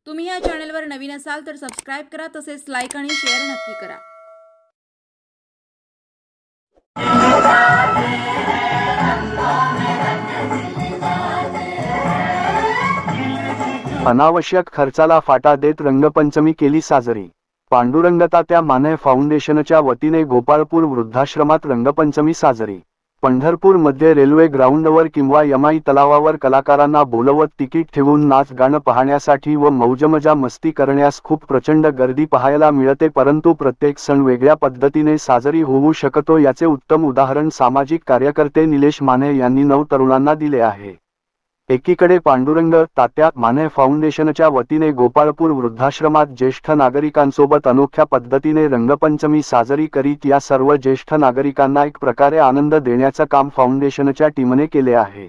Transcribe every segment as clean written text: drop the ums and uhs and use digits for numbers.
तुम्ही या चॅनलवर नवीन असाल तर सबस्क्राइब करा, तसेच लाईक आणि शेअर नक्की करा। अनावश्यक खर्चाला फाटा देत रंगपंचमी केली साजरी। पांडुरंग तात्या माने फाउंडेशनच्या वतीने गोपाळपूर वृद्धाश्रमात रंगपंचमी साजरी। पंढरपूर मध्ये रेल्वे ग्राउंडवर किंवा यमाई तलावावर कलाकारांना बोलवत तिकीट ठेवून नाच गाणं पाहण्यासाठी व मौजमजा मस्ती करण्यास खूप प्रचंड गर्दी पाहायला मिळते, परंतु प्रत्येक सण वेगळ्या पद्धतीने साजरी होऊ शकतो याचे उत्तम उदाहरण सामाजिक कार्यकर्ते निलेश माने यांनी 9 तरुणांना दिले आहे। एकीकडे पांडुरंग तात्या माने फाउंडेशनच्या वतीने गोपाळपूर वृद्धाश्रमात ज्येष्ठ नागरिकांसोबत अनोख्या पद्धतीने रंगपंचमी साजरी करीत या सर्व ज्येष्ठ नागरिकांना एक प्रकारे आनंद देण्याचं काम फाउंडेशनच्या टीमने केले आहे।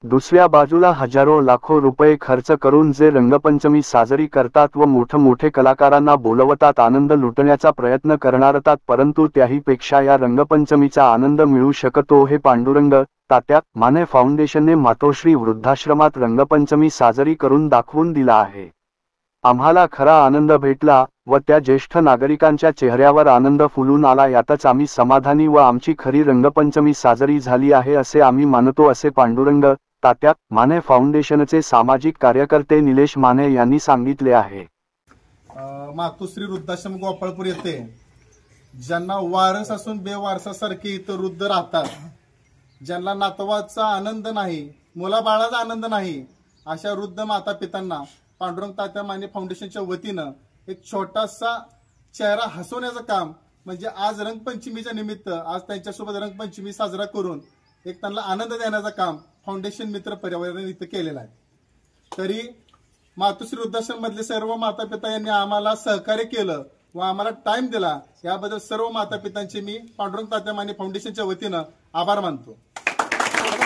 दुसऱ्या बाजूला हजारो लाखो रुपये खर्च करून जे रंगपंचमी साजरी करतात व मोठे कलाकारांना बोलवतात, आनंद लुटण्याचा प्रयत्न करणारतात, परंतु त्याहीपेक्षा या रंगपंचमीचा आनंद मिळू शकतो हे पांडुरंग तात्या माने फाउंडेशनने मातोश्री वृद्धाश्रमात रंगपंचमी साजरी करून दाखवून दिला आहे। आम्हाला खरा आनंद भेटला व त्या ज्येष्ठ नागरिकांच्या चेहऱ्यावर आनंद फुलून आला, यातच आम्ही समाधानी व आमची खरी रंगपंचमी साजरी झाली आहे असे आम्ही मानतो, असे पांडुरंग तात्या माने फाउंडेशनचे सामाजिक कार्यकर्ते निलेश माने यांनी सांगितले आहे। मातोश्री वृद्धाश्रम गोपाळपूर येथे ज्यांना वारस असून बेवारसासारखे इथं वृद्ध राहतात, ज्यांना नातवाचा आनंद नाही, मुलाबाळाचा आनंद नाही, अशा वृद्ध माता पितांना पांडुरंग तात्या माने फाउंडेशनच्या वतीनं एक छोटासा चेहरा हसवण्याचं काम, म्हणजे आज रंगपंचमीच्या निमित्त आज त्यांच्यासोबत रंगपंचमी साजरा करून एक त्यांना आनंद देण्याचं काम फाउंडेशन मित्र परिवाराने इथं केलेलं आहे। तरी मातोश्री वृद्धाश्रम मधले सर्व माता पिता यांनी आम्हाला सहकार्य केलं व आम्हाला टाइम दिला, याबद्दल सर्व माता पितांचे मी पांडुरंग तात्या माने फाउंडेशनच्या वतीनं आभार मानतो।